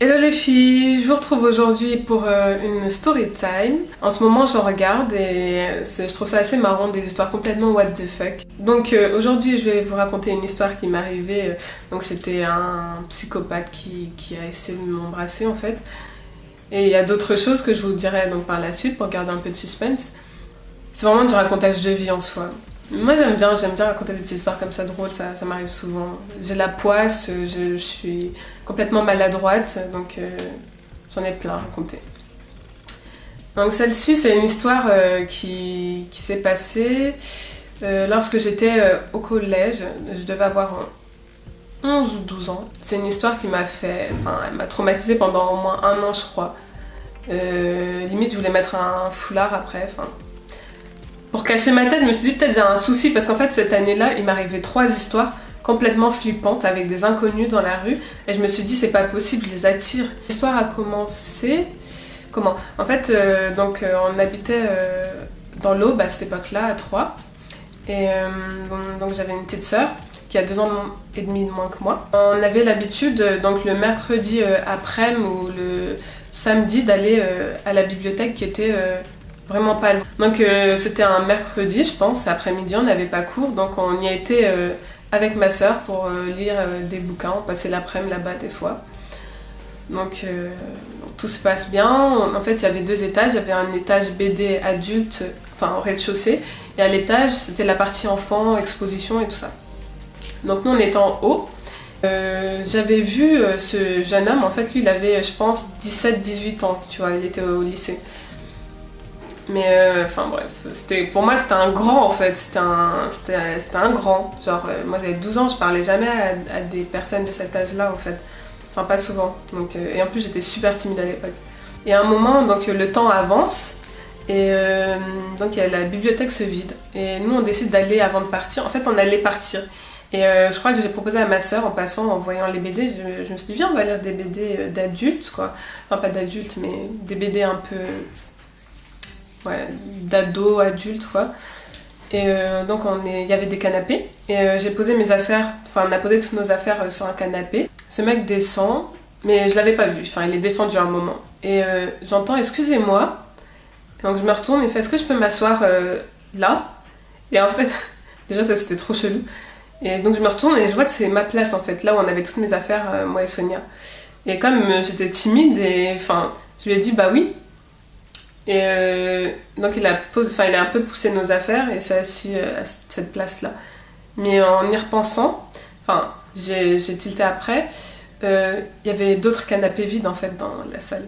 Hello les filles, je vous retrouve aujourd'hui pour une story time. En ce moment j'en regarde et je trouve ça assez marrant, des histoires complètement what the fuck. Donc aujourd'hui je vais vous raconter une histoire qui m'est arrivée. Donc c'était un psychopathe qui a essayé de m'embrasser en fait. Et il y a d'autres choses que je vous dirai donc par la suite pour garder un peu de suspense. C'est vraiment du racontage de vie en soi. Moi j'aime bien raconter des petites histoires comme ça drôles, ça m'arrive souvent. J'ai la poisse, je suis complètement maladroite, donc j'en ai plein à raconter. Donc celle-ci c'est une histoire qui s'est passée lorsque j'étais au collège, je devais avoir 11 ou 12 ans. C'est une histoire qui elle m'a traumatisée pendant au moins un an je crois. Limite je voulais mettre un foulard après, Pour cacher ma tête, je me suis dit peut-être j'ai un souci parce qu'en fait cette année-là, il m'arrivait 3 histoires complètement flippantes avec des inconnus dans la rue et je me suis dit c'est pas possible, je les attire. L'histoire a commencé... Comment? En fait, on habitait dans l'Aube à cette époque-là, à Troyes. Et donc j'avais une petite sœur qui a 2 ans et demi de moins que moi. On avait l'habitude, donc le mercredi après-midi ou le samedi, d'aller à la bibliothèque qui était... vraiment pas loin. Donc c'était un mercredi, je pense, après-midi, on n'avait pas cours, donc on y a été avec ma sœur pour lire des bouquins, on passait l'après-midi là-bas des fois. Donc tout se passe bien. En fait, il y avait 2 étages, il y avait un étage BD adulte, enfin au rez-de-chaussée, et à l'étage, c'était la partie enfant, exposition et tout ça. Donc nous, on était en haut. J'avais vu ce jeune homme, en fait, lui, il avait, je pense, 17-18 ans, tu vois, il était au lycée. Mais bref, pour moi c'était un grand en fait, c'était un grand. Genre moi j'avais 12 ans, je parlais jamais à des personnes de cet âge-là en fait. Enfin pas souvent. Donc, et en plus j'étais super timide à l'époque. Et à un moment, donc le temps avance et donc la bibliothèque se vide. Et nous on décide d'aller avant de partir. En fait on allait partir. Et je crois que j'ai proposé à ma sœur en passant, en voyant les BD, je me suis dit viens on va lire des BD d'adultes quoi. Enfin pas d'adultes mais des BD un peu... Ouais, d'ado, adulte quoi. Et donc il y avait des canapés et j'ai posé mes affaires, on a posé toutes nos affaires sur un canapé. Ce mec descend, mais je l'avais pas vu, il est descendu à un moment. Et j'entends excusez-moi, donc je me retourne et fait est-ce que je peux m'asseoir là? Et en fait, déjà ça c'était trop chelou. Et donc je me retourne et je vois que c'est ma place en fait, là où on avait toutes mes affaires, moi et Sonia. Et comme j'étais timide je lui ai dit bah oui. Et donc il a un peu poussé nos affaires et s'est assis à cette place-là. Mais en y repensant, j'ai tilté après, il y avait d'autres canapés vides en fait dans la salle.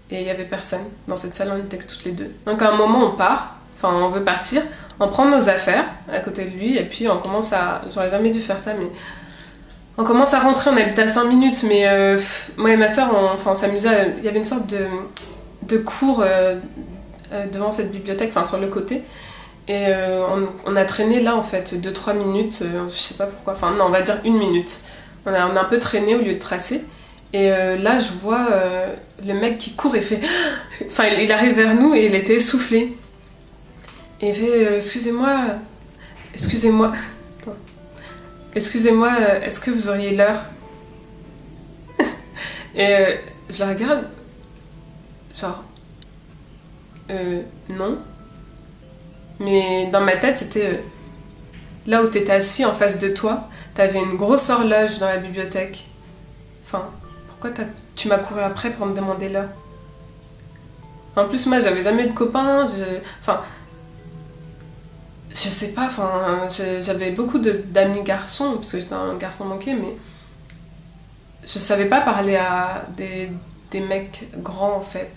Et il y avait personne. Dans cette salle, on était que toutes les deux. Donc à un moment, on part, on veut partir, on prend nos affaires à côté de lui et puis on commence à... J'aurais jamais dû faire ça, mais... On commence à rentrer, on habite à 5 minutes, mais moi et ma soeur, on s'amusait. Il y avait une sorte de cours devant cette bibliothèque, sur le côté. Et on a traîné là en fait 2-3 minutes, je sais pas pourquoi, non on va dire 1 minute. On a un peu traîné au lieu de tracer. Et là je vois le mec qui court et fait... il arrive vers nous et il était essoufflé. Et il fait excusez-moi, est-ce que vous auriez l'heure? Et je la regarde, genre... non. Mais dans ma tête, c'était là où t'étais assis en face de toi, t'avais une grosse horloge dans la bibliothèque. Pourquoi tu m'as couru après pour me demander l'heure? En plus, moi, j'avais jamais eu de copain, je sais pas, j'avais beaucoup d'amis garçons, parce que j'étais un garçon manqué, mais je savais pas parler à des mecs grands en fait.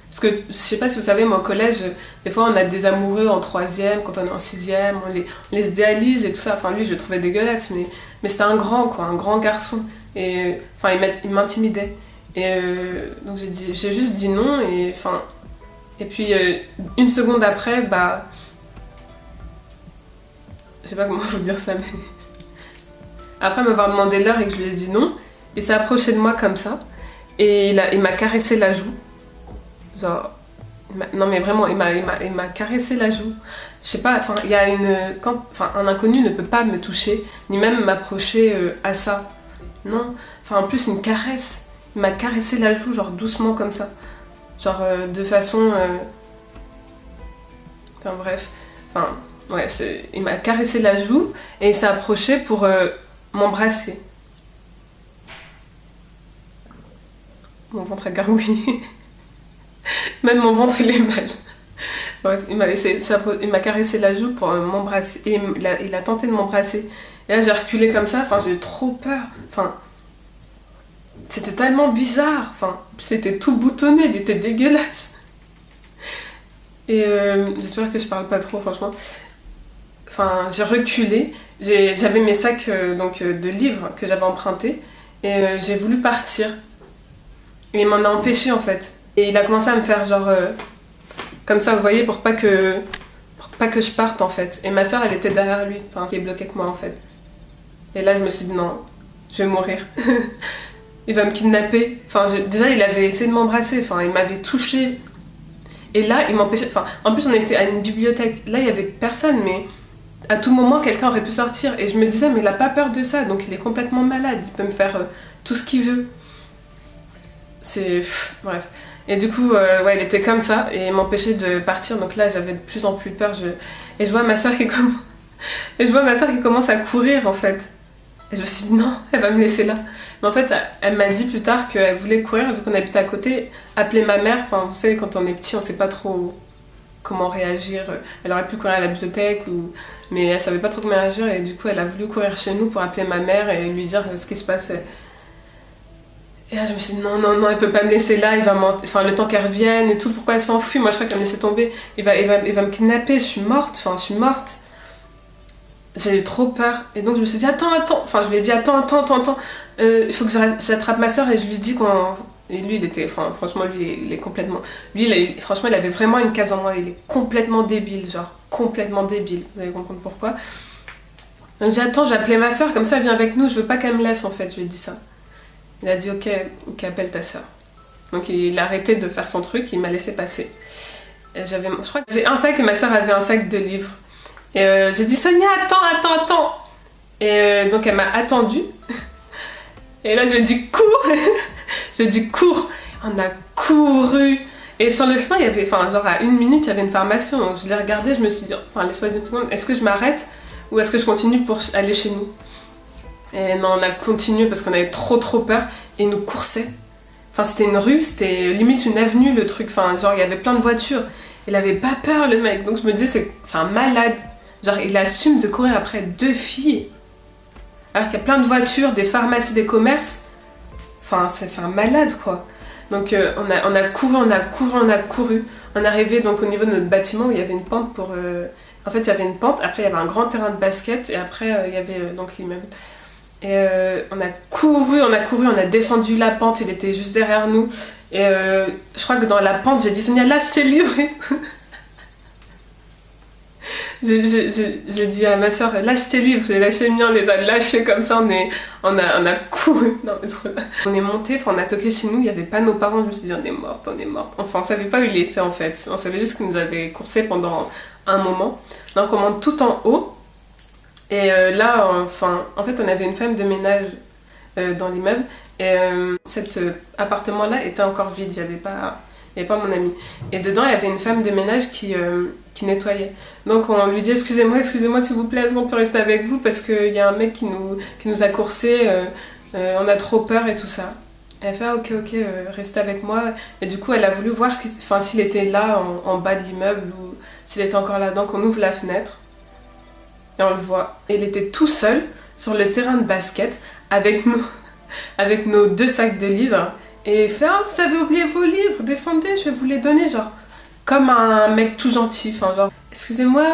Parce que je sais pas si vous savez, moi au collège, des fois on a des amoureux en 3e, quand on est en 6e, on les idéalise et tout ça. Lui je le trouvais dégueulasse, mais c'était un grand quoi, un grand garçon. Et il m'intimidait. Et donc j'ai juste dit non et puis 1 seconde après, je sais pas comment vous dire ça, mais après m'avoir demandé l'heure et que je lui ai dit non, il s'est approché de moi comme ça et il m'a caressé la joue. Genre, non mais vraiment, il m'a caressé la joue. Je sais pas, il y a un inconnu ne peut pas me toucher, ni même m'approcher à ça. Non, en plus une caresse. Il m'a caressé la joue, genre doucement comme ça. Genre de façon... Enfin bref. Enfin, ouais, il m'a caressé la joue et il s'est approché pour m'embrasser. Mon ventre a gargouillé. Même mon ventre, il est mal. Bref, il m'a caressé la joue pour m'embrasser. Et il a tenté de m'embrasser. Et là, j'ai reculé comme ça. Enfin, j'ai eu trop peur. Enfin, c'était tellement bizarre. Enfin, c'était tout boutonné. Il était dégueulasse. Et j'espère que je parle pas trop, franchement. Enfin, j'ai reculé. J'avais mes sacs de livres que j'avais empruntés. Et j'ai voulu partir. Et il m'en a empêché, en fait. Et il a commencé à me faire genre... comme ça, vous voyez, pour pas que je parte, en fait. Et ma soeur, elle était derrière lui. Enfin, qui est bloquée avec moi, en fait. Et là, je me suis dit, non, je vais mourir. Il va me kidnapper. Enfin, déjà, il avait essayé de m'embrasser. Enfin, il m'avait touchée. Et là, il m'empêchait... Enfin, en plus, on était à une bibliothèque. Là, il y avait personne, mais à tout moment, quelqu'un aurait pu sortir. Et je me disais, mais il a pas peur de ça. Donc, il est complètement malade. Il peut me faire tout ce qu'il veut. Bref. Et du coup, ouais, il était comme ça. Et il m'empêchait de partir. Donc là, j'avais de plus en plus peur. Et je vois ma soeur qui commence à courir, en fait. Et je me suis dit, non, elle va me laisser là. Mais en fait, elle m'a dit plus tard qu'elle voulait courir, vu qu'on habitait à côté, appeler ma mère. Enfin, vous savez, quand on est petit, on sait pas trop comment réagir. Elle aurait pu courir à la bibliothèque, mais elle savait pas trop comment réagir. Et du coup, elle a voulu courir chez nous pour appeler ma mère et lui dire ce qui se passait. Et là, je me suis dit, non, non, non, elle peut pas me laisser là, le temps qu'elle revienne et tout, pourquoi elle s'enfuit? Moi, je crois qu'elle me laissait tomber. Il va me kidnapper, je suis morte. J'ai eu trop peur. Et donc, je me suis dit, attends. Enfin, je lui ai dit, attends. Il faut que j'attrape ma soeur et je lui dis qu'on... Et lui, il était... Enfin, franchement, lui, il est complètement... Franchement, il avait vraiment une case en moi. Il est complètement débile, genre. Complètement débile. Vous allez comprendre pourquoi. Donc, j'ai dit, attends, je vais appeler ma soeur, comme ça, elle vient avec nous. Je veux pas qu'elle me laisse, en fait. Je lui ai dit ça. Il a dit, ok, appelle ta soeur. Donc, il a arrêté de faire son truc. Il m'a laissé passer. Et je crois qu'il y avait un sac et ma soeur avait un sac de livres. Et j'ai dit, Sonia, attends. Et donc, elle m'a attendue. Et là, je lui ai dit, cours. On a couru. Et sur le chemin, il y avait, genre à 1 minute, il y avait une pharmacie. Donc, je l'ai regardée, je me suis dit, l'espace d'une seconde, est-ce que je m'arrête ou est-ce que je continue pour aller chez nous? Et non, on a continué parce qu'on avait trop peur. Et il nous coursait. Enfin, c'était une rue, c'était limite une avenue, le truc. Enfin, genre, il y avait plein de voitures. Il avait pas peur, le mec. Donc, je me disais, c'est un malade. Genre, il assume de courir après 2 filles. Alors qu'il y a plein de voitures, des pharmacies, des commerces. Enfin, c'est un malade, quoi. Donc, on a couru. On est arrivé donc au niveau de notre bâtiment où il y avait une pente pour... En fait, il y avait une pente. Après, il y avait un grand terrain de basket. Et après, il y avait donc l'immeuble. Et on a couru, on a descendu la pente. Il était juste derrière nous. Et je crois que dans la pente, j'ai dit, Sonia, lâche tes livres. J'ai dit à ma soeur, lâche tes livres. J'ai lâché le mien, on les a lâchés comme ça, on a couru. Non, mais trop bien. On est monté, on a toqué chez nous, il n'y avait pas nos parents, je me suis dit, on est morte. Enfin, on savait pas où il était en fait. On savait juste qu'il nous avait coursé pendant un moment. Donc on monte tout en haut. Et là, en fait, on avait une femme de ménage dans l'immeuble. Et cet appartement-là était encore vide, il n'y avait pas mon ami. Et dedans, il y avait une femme de ménage qui nettoyait. Donc on lui dit, excusez-moi s'il vous plaît, est-ce qu'on peut rester avec vous parce qu'il y a un mec qui nous a coursé, on a trop peur et tout ça. Et elle fait, ah, ok, restez avec moi. Et du coup, elle a voulu voir s'il était là en bas de l'immeuble ou s'il était encore là. Donc on ouvre la fenêtre et on le voit. Et il était tout seul sur le terrain de basket avec nos 2 sacs de livres. Et il fait, ah, vous avez oublié vos livres, descendez, je vais vous les donner, genre, comme un mec tout gentil, enfin, genre, excusez-moi,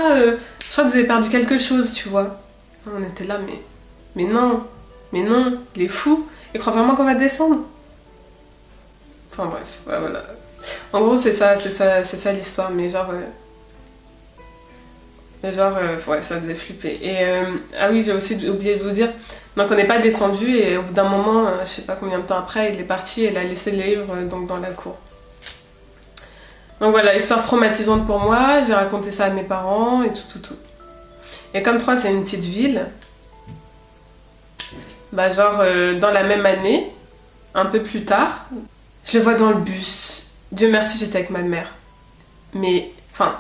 je crois que vous avez perdu quelque chose, tu vois. On était là, mais non, il est fou, il croit vraiment qu'on va descendre. Enfin, bref, ouais, voilà. En gros, c'est ça l'histoire, mais genre, ouais, ça faisait flipper. Et, ah oui, j'ai aussi oublié de vous dire, donc on n'est pas descendu et au bout d'un moment, je sais pas combien de temps après, il est parti et il a laissé les livres donc dans la cour. Donc voilà, histoire traumatisante pour moi, j'ai raconté ça à mes parents et tout. Et comme Troyes, c'est une petite ville, bah genre dans la même année, un peu plus tard, je le vois dans le bus. Dieu merci, j'étais avec ma mère. Mais, enfin,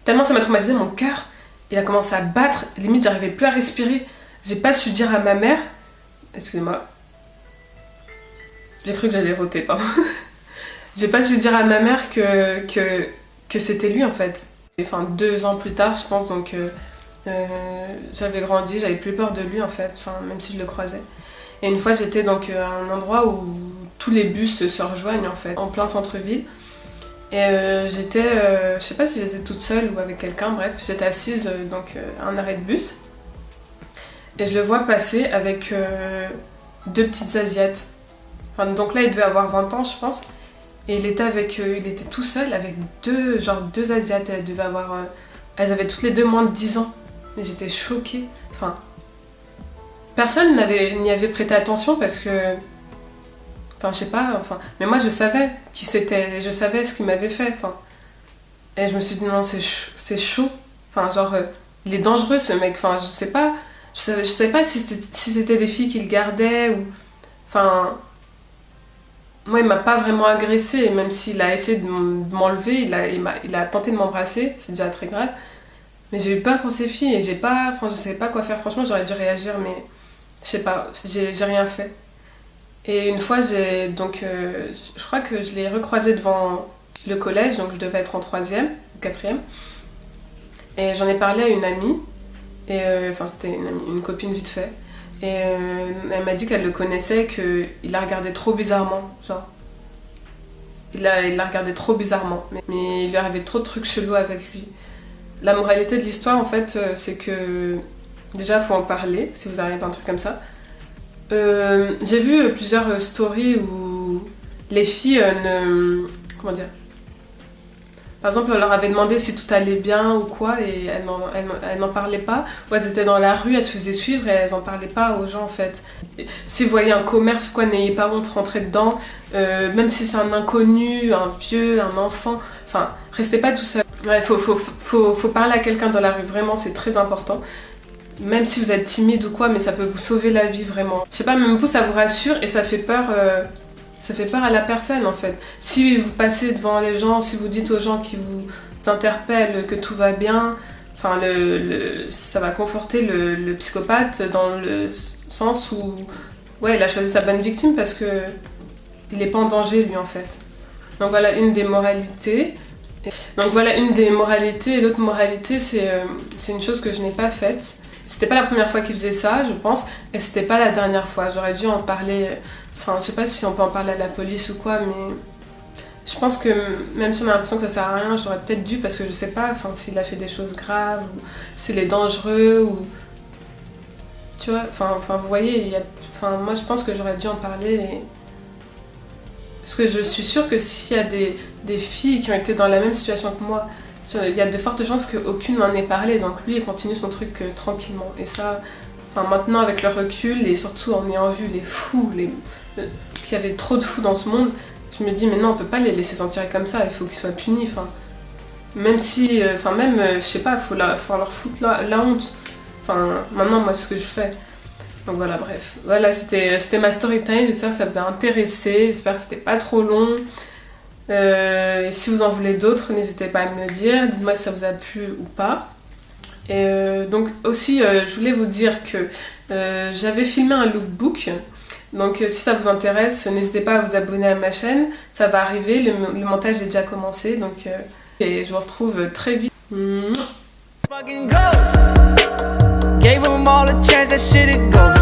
tellement ça m'a traumatisé, mon cœur, il a commencé à battre. Limite, j'arrivais plus à respirer. J'ai pas su dire à ma mère... Excusez-moi. J'ai cru que j'allais roter, pardon. J'ai pas su dire à ma mère que c'était lui, en fait. Enfin, 2 ans plus tard, je pense, donc... j'avais grandi, j'avais plus peur de lui, en fait. Enfin, même si je le croisais. Et une fois, j'étais donc à un endroit où tous les bus se rejoignent, en fait, en plein centre-ville. Et j'étais, je sais pas si j'étais toute seule ou avec quelqu'un, bref, j'étais assise à un arrêt de bus. Et je le vois passer avec 2 petites Asiates. Enfin, donc là, il devait avoir 20 ans, je pense. Et il était tout seul avec 2 Asiates. Elles avaient toutes les 2 moins de 10 ans. Et j'étais choquée. Enfin, personne n'y avait prêté attention parce que... Enfin, je sais pas, mais moi je savais qui c'était, je savais ce qu'il m'avait fait, et je me suis dit non, c'est chaud, il est dangereux ce mec, je sais pas, je savais pas si c'était des filles qu'il gardait ou, moi il m'a pas vraiment agressée, même s'il a essayé de m'enlever, il a tenté de m'embrasser, c'est déjà très grave, mais j'ai eu peur pour ces filles et je savais pas quoi faire, franchement j'aurais dû réagir, mais je sais pas, j'ai rien fait. Et une fois, je crois que je l'ai recroisé devant le collège, donc je devais être en 3e, 4e. Et j'en ai parlé à une amie, c'était une copine vite fait. Et elle m'a dit qu'elle le connaissait, qu'il la regardait trop bizarrement, genre. Il la regardait trop bizarrement, mais il lui arrivait trop de trucs chelous avec lui. La moralité de l'histoire, en fait, c'est que déjà, il faut en parler, si vous arrivez à un truc comme ça. J'ai vu plusieurs stories où les filles comment dire, par exemple on leur avait demandé si tout allait bien ou quoi et elles n'en parlaient pas, ou elles étaient dans la rue, elles se faisaient suivre et elles n'en parlaient pas aux gens en fait. Et si vous voyez un commerce ou quoi, n'ayez pas honte, rentrez dedans, même si c'est un inconnu, un vieux, un enfant, restez pas tout seul. Ouais, faut parler à quelqu'un dans la rue, vraiment c'est très important. Même si vous êtes timide ou quoi, mais ça peut vous sauver la vie vraiment. Je sais pas, même vous, ça vous rassure et ça fait peur à la personne en fait. Si vous passez devant les gens, si vous dites aux gens qui vous interpellent que tout va bien, ça va conforter le psychopathe dans le sens où, ouais, il a choisi sa bonne victime parce que il n'est pas en danger lui en fait. Donc voilà une des moralités. Et l'autre moralité, c'est une chose que je n'ai pas faite. C'était pas la première fois qu'il faisait ça, je pense, et c'était pas la dernière fois. J'aurais dû en parler, je sais pas si on peut en parler à la police ou quoi, mais je pense que même si on a l'impression que ça sert à rien, j'aurais peut-être dû parce que je sais pas, s'il a fait des choses graves, ou s'il est dangereux, ou... Tu vois, vous voyez, moi je pense que j'aurais dû en parler, parce que je suis sûre que s'il y a des filles qui ont été dans la même situation que moi, il y a de fortes chances qu'aucune n'en ait parlé, donc lui il continue son truc tranquillement. Et ça, maintenant avec le recul et surtout en ayant vu les fous, qu'il y avait trop de fous dans ce monde, je me dis mais non, on peut pas les laisser s'en tirer comme ça, il faut qu'ils soient punis. Même si, je sais pas, faut leur foutre la honte. Maintenant moi c'est ce que je fais. Donc voilà, bref. Voilà, c'était ma story time, j'espère que ça vous a intéressé, j'espère que c'était pas trop long. Et si vous en voulez d'autres, n'hésitez pas à me le dire, dites-moi si ça vous a plu ou pas. Et donc aussi, je voulais vous dire que j'avais filmé un lookbook, donc si ça vous intéresse, n'hésitez pas à vous abonner à ma chaîne, ça va arriver, le montage est déjà commencé, donc et je vous retrouve très vite. Gave 'em all a chance, that shit it goes.